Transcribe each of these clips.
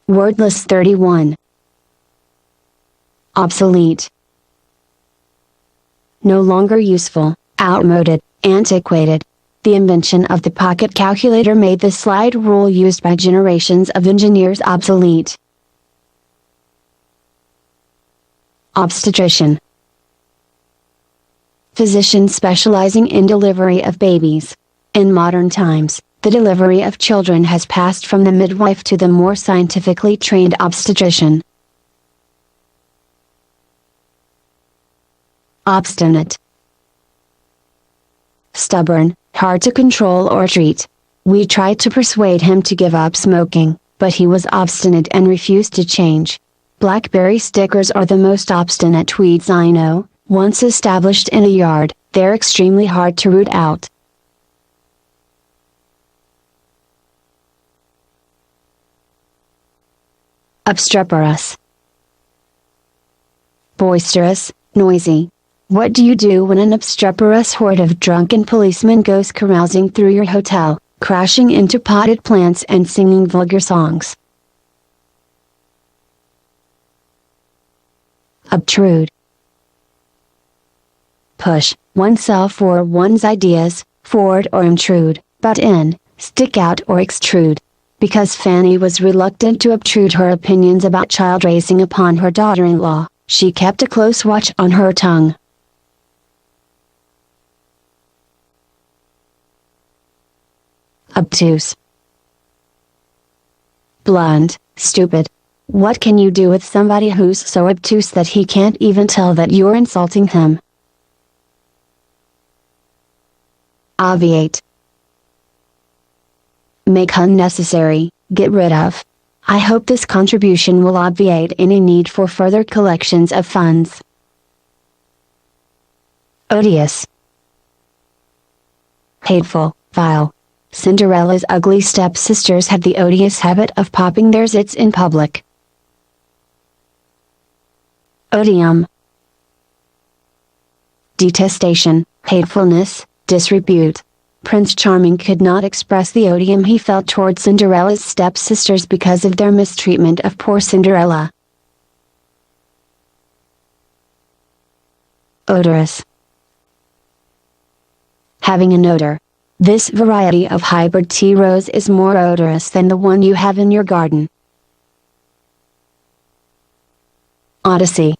Wordless 31. Obsolete. No longer useful, outmoded, antiquated. The invention of the pocket calculator made the slide rule used by generations of engineers obsolete. Obstetrician. Physician specializing in delivery of babies. In modern times, the delivery of children has passed from the midwife to the more scientifically trained obstetrician. Obstinate. Stubborn, hard to control or treat. We tried to persuade him to give up smoking, but he was obstinate and refused to change. Blackberry stickers are the most obstinate weeds I know. Once established in a yard, they're extremely hard to root out. Obstreperous. Boisterous, noisy. What do you do when an obstreperous horde of drunken policemen goes carousing through your hotel, crashing into potted plants and singing vulgar songs? Obtrude. Push oneself or one's ideas forward or intrude, butt in, stick out or extrude. Because Fanny was reluctant to obtrude her opinions about child raising upon her daughter-in-law, she kept a close watch on her tongue. Obtuse. Blunt, stupid. What can you do with somebody who's so obtuse that he can't even tell that you're insulting him? Obviate. Make unnecessary, get rid of. I hope this contribution will obviate any need for further collections of funds. Odious. Hateful, vile. Cinderella's ugly stepsisters had the odious habit of popping their zits in public. Odium. Detestation, hatefulness, disrepute. Prince Charming could not express the odium he felt toward Cinderella's stepsisters because of their mistreatment of poor Cinderella. Odorous. Having an odor. This variety of hybrid tea rose is more odorous than the one you have in your garden. Odyssey.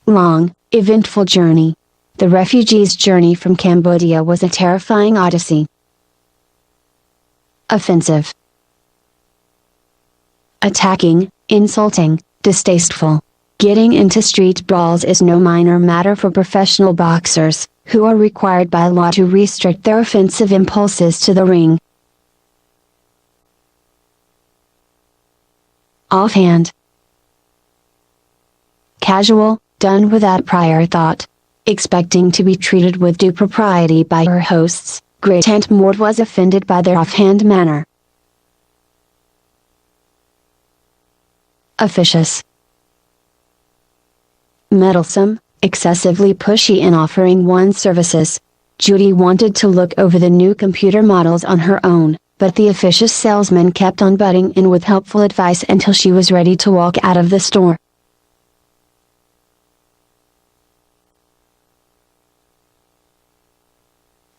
Long, eventful journey. The refugees' journey from Cambodia was a terrifying odyssey. Offensive. Attacking, insulting, distasteful. Getting into street brawls is no minor matter for professional boxers, who are required by law to restrict their offensive impulses to the ring. Offhand. Casual, done without prior thought. Expecting to be treated with due propriety by her hosts, Great Aunt Maud was offended by their offhand manner. Officious. Meddlesome, excessively pushy in offering one's services. Judy wanted to look over the new computer models on her own, but the officious salesman kept on butting in with helpful advice until she was ready to walk out of the store.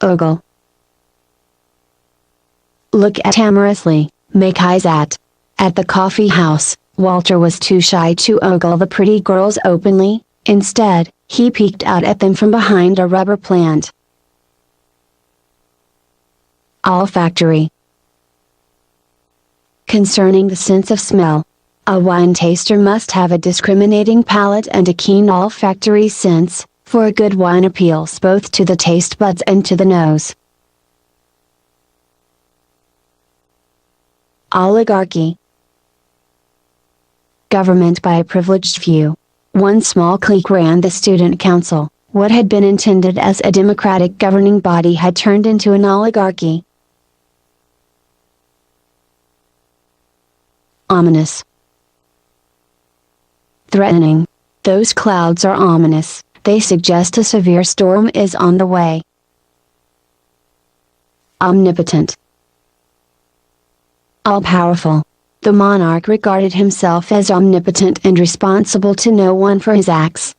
Ogle. Look at amorously, make eyes at. At the coffee house, Walter was too shy to ogle the pretty girls openly. Instead, he peeked out at them from behind a rubber plant. Olfactory. Concerning the sense of smell. A wine taster must have a discriminating palate and a keen olfactory sense, for a good wine appeals both to the taste buds and to the nose. Oligarchy. Government by a privileged few. One small clique ran the student council. What had been intended as a democratic governing body had turned into an oligarchy. Ominous. Threatening. Those clouds are ominous, they suggest a severe storm is on the way. Omnipotent. All-powerful. The monarch regarded himself as omnipotent and responsible to no one for his acts.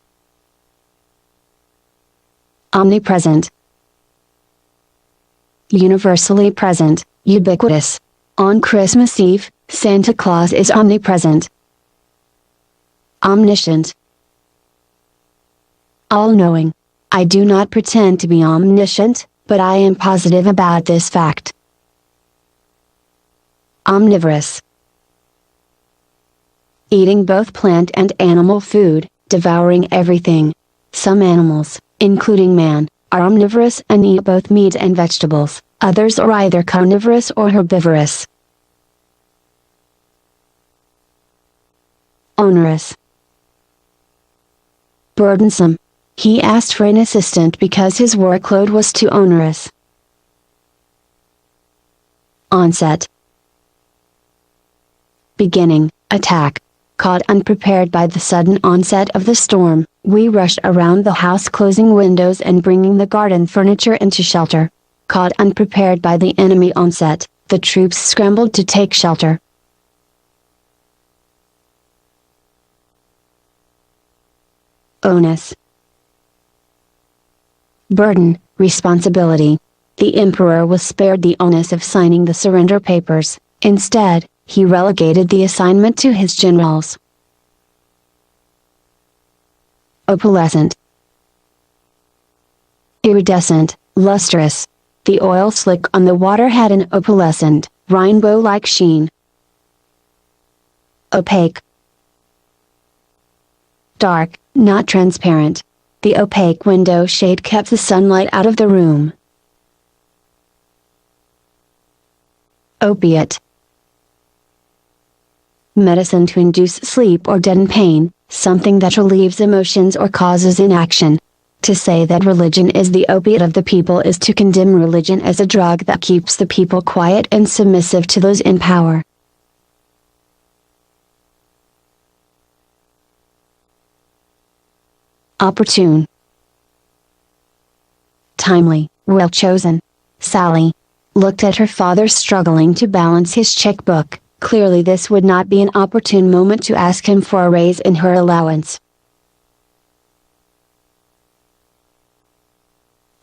Omnipresent. Universally present, ubiquitous. On Christmas Eve, Santa Claus is omnipresent. Omniscient. All-knowing. I do not pretend to be omniscient, but I am positive about this fact. Omnivorous. Eating both plant and animal food, devouring everything. Some animals, including man, are omnivorous and eat both meat and vegetables, others are either carnivorous or herbivorous. Onerous. Burdensome. He asked for an assistant because his workload was too onerous. Onset. Beginning, attack. Caught unprepared by the sudden onset of the storm, we rushed around the house closing windows and bringing the garden furniture into shelter. Caught unprepared by the enemy onset, the troops scrambled to take shelter. Onus. Burden, responsibility. The emperor was spared the onus of signing the surrender papers. Instead, he relegated the assignment to his generals. Opalescent. Iridescent, lustrous. The oil slick on the water had an opalescent, rainbow-like sheen. Opaque. Dark, not transparent. The opaque window shade kept the sunlight out of the room. Opiate. Medicine to induce sleep or deaden pain, something that relieves emotions or causes inaction. To say that religion is the opiate of the people is to condemn religion as a drug that keeps the people quiet and submissive to those in power. Opportune. Timely, well chosen. Sally looked at her father struggling to balance his checkbook. Clearly this would not be an opportune moment to ask him for a raise in her allowance.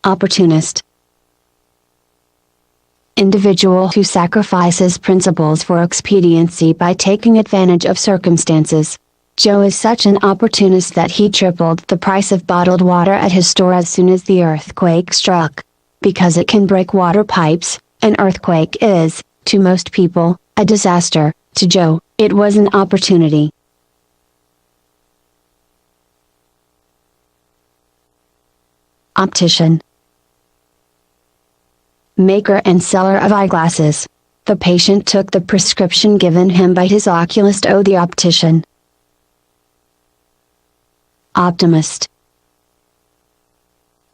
Opportunist. Individual who sacrifices principles for expediency by taking advantage of circumstances. Joe is such an opportunist that he tripled the price of bottled water at his store as soon as the earthquake struck. Because it can break water pipes, an earthquake is, to most people, a disaster. To Joe, it was an opportunity. Optician. Maker and seller of eyeglasses. The patient took the prescription given him by his oculist or the optician. Optimist.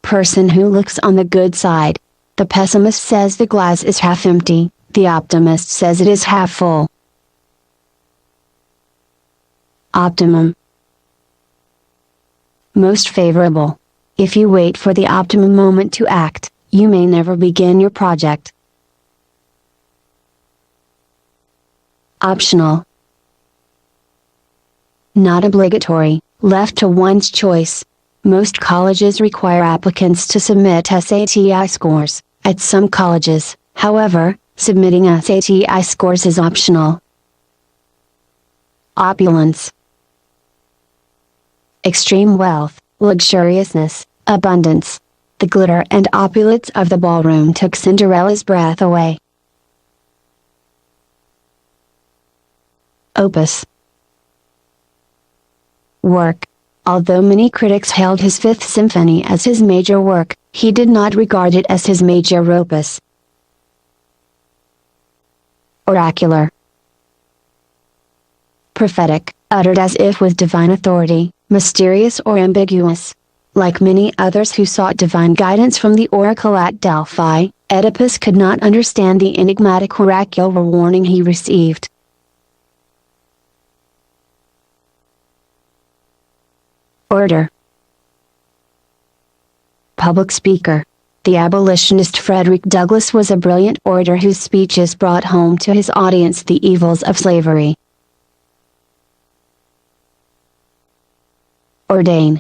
Person who looks on the good side. The pessimist says the glass is half empty, the optimist says it is half full. Optimum. Most favorable. If you wait for the optimum moment to act, you may never begin your project. Optional. Not obligatory, left to one's choice. Most colleges require applicants to submit SATI scores. At some colleges, however, submitting SATI scores is optional. Opulence. Extreme wealth, luxuriousness, abundance. The glitter and opulence of the ballroom took Cinderella's breath away. Opus. Work. Although many critics hailed his Fifth Symphony as his major work, he did not regard it as his major opus. Oracular. Prophetic, uttered as if with divine authority, mysterious or ambiguous. Like many others who sought divine guidance from the oracle at Delphi, Oedipus could not understand the enigmatic oracular warning he received. Orator. Public speaker. The abolitionist Frederick Douglass was a brilliant orator whose speeches brought home to his audience the evils of slavery. Ordain.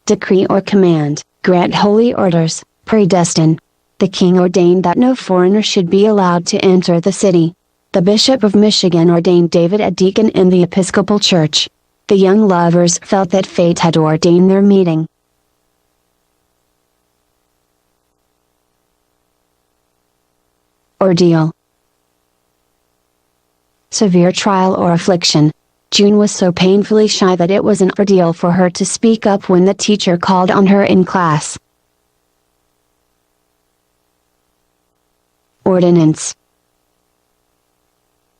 Decree or command, grant holy orders, predestine. The king ordained that no foreigner should be allowed to enter the city. The Bishop of Michigan ordained David a deacon in the Episcopal Church. The young lovers felt that fate had ordained their meeting. Ordeal. Severe trial or affliction. June was so painfully shy that it was an ordeal for her to speak up when the teacher called on her in class. Ordinance.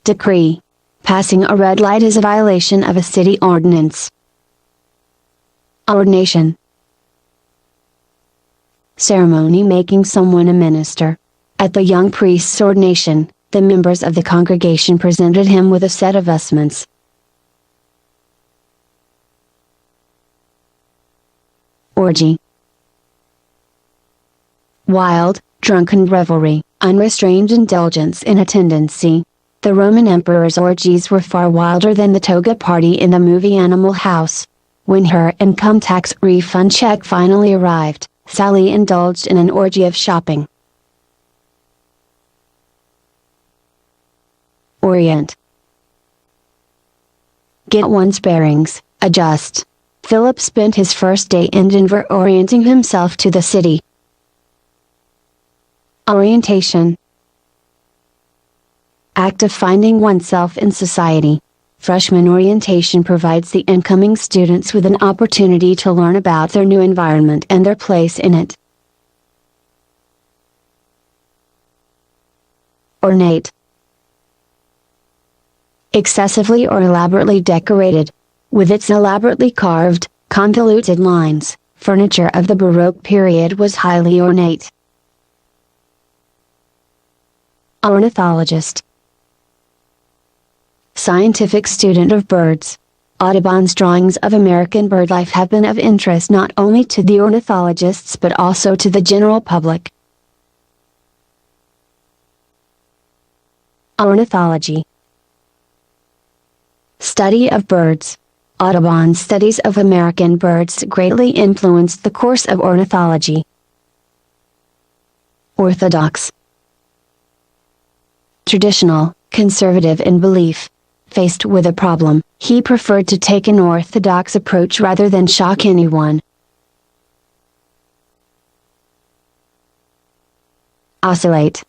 Decree. Passing a red light is a violation of a city ordinance. Ordination. Ceremony making someone a minister. At the young priest's ordination, the members of the congregation presented him with a set of vestments. Orgy. Wild, drunken revelry, unrestrained indulgence in a tendency. The Roman emperor's orgies were far wilder than the toga party in the movie Animal House. When her income tax refund check finally arrived, Sally indulged in an orgy of shopping. Orient. Get one's bearings, adjust. Philip spent his first day in Denver orienting himself to the city. Orientation. Act of finding oneself in society. Freshman orientation provides the incoming students with an opportunity to learn about their new environment and their place in it. Ornate. Excessively or elaborately decorated. With its elaborately carved, convoluted lines, furniture of the Baroque period was highly ornate. Ornithologist. Scientific student of birds. Audubon's drawings of American birdlife have been of interest not only to the ornithologists but also to the general public. Ornithology. Study of birds. Audubon's studies of American birds greatly influenced the course of ornithology. Orthodox. Traditional, conservative in belief. Faced with a problem, he preferred to take an orthodox approach rather than shock anyone. Oscillate.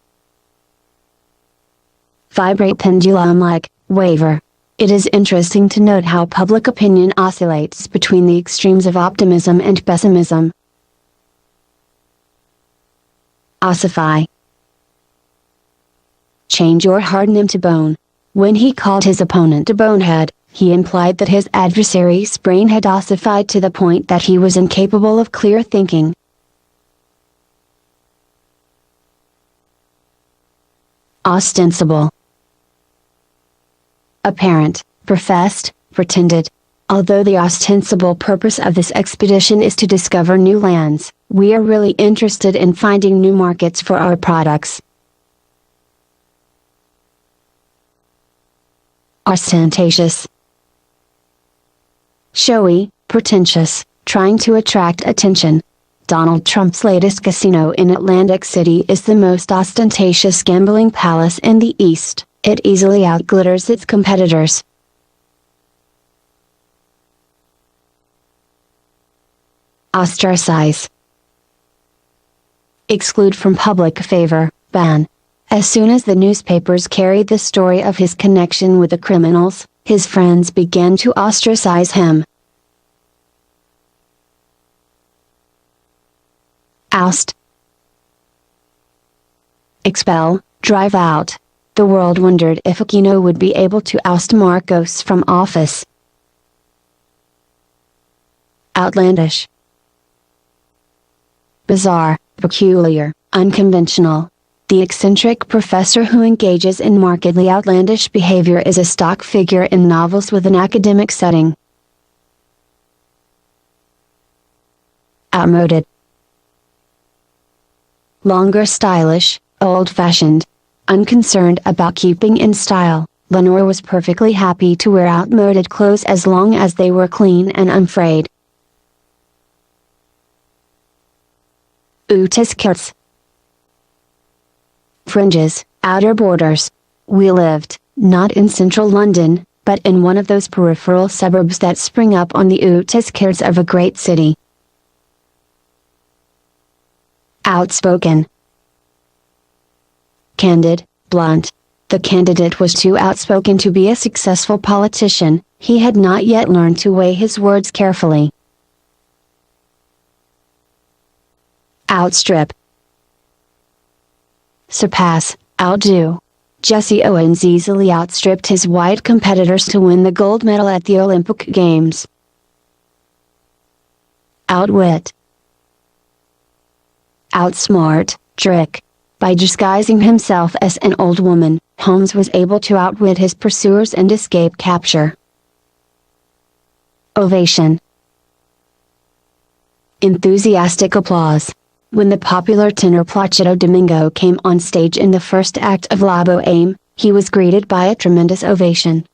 Vibrate pendulum-like, waver. It is interesting to note how public opinion oscillates between the extremes of optimism and pessimism. Ossify. Change or harden him to bone. When he called his opponent a bonehead, he implied that his adversary's brain had ossified to the point that he was incapable of clear thinking. Ostensible. Apparent, professed, pretended. Although the ostensible purpose of this expedition is to discover new lands, we are really interested in finding new markets for our products. Ostentatious. Showy, pretentious, trying to attract attention. Donald Trump's latest casino in Atlantic City is the most ostentatious gambling palace in the East. It easily outglitters its competitors. Ostracize. Exclude from public favor, ban. As soon as the newspapers carried the story of his connection with the criminals, his friends began to ostracize him. Oust. Expel, drive out. The world wondered if Aquino would be able to oust Marcos from office. Outlandish. Bizarre, peculiar, unconventional. The eccentric professor who engages in markedly outlandish behavior is a stock figure in novels with an academic setting. Outmoded. longer stylish, old-fashioned. Unconcerned about keeping in style, Lenore was perfectly happy to wear outmoded clothes as long as they were clean and unfrayed. Outskirts. Fringes, outer borders. We lived, not in central London, but in one of those peripheral suburbs that spring up on the outskirts of a great city. Outspoken. Candid, blunt. The candidate was too outspoken to be a successful politician, he had not yet learned to weigh his words carefully. Outstrip. Surpass, outdo. Jesse Owens easily outstripped his white competitors to win the gold medal at the Olympic Games. Outwit. Outsmart, trick. By disguising himself as an old woman, Holmes was able to outwit his pursuers and escape capture. Ovation. Enthusiastic applause. When the popular tenor Placido Domingo came on stage in the first act of La Boheme, he was greeted by a tremendous ovation.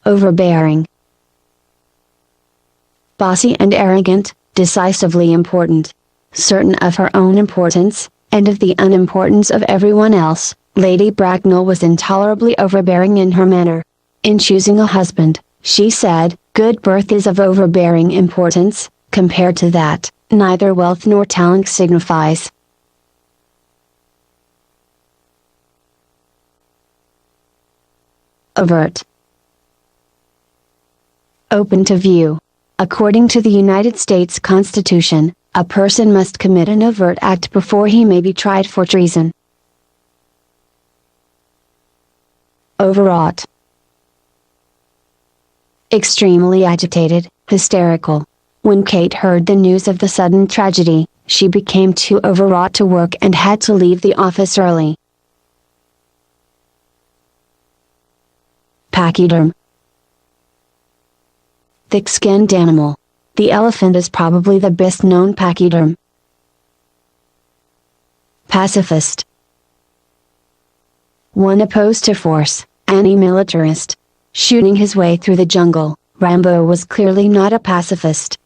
Overbearing. Bossy and arrogant, decisively important. Certain of her own importance, and of the unimportance of everyone else, Lady Bracknell was intolerably overbearing in her manner. In choosing a husband, she said, "Good birth is of overbearing importance, compared to that, neither wealth nor talent signifies." Overt. Open to view. According to the United States Constitution, a person must commit an overt act before he may be tried for treason. Overwrought. Extremely agitated, hysterical. When Kate heard the news of the sudden tragedy, she became too overwrought to work and had to leave the office early. Pachyderm. Thick-skinned animal. The elephant is probably the best known pachyderm. Pacifist. One opposed to force, anti-militarist. Shooting his way through the jungle, Rambo was clearly not a pacifist.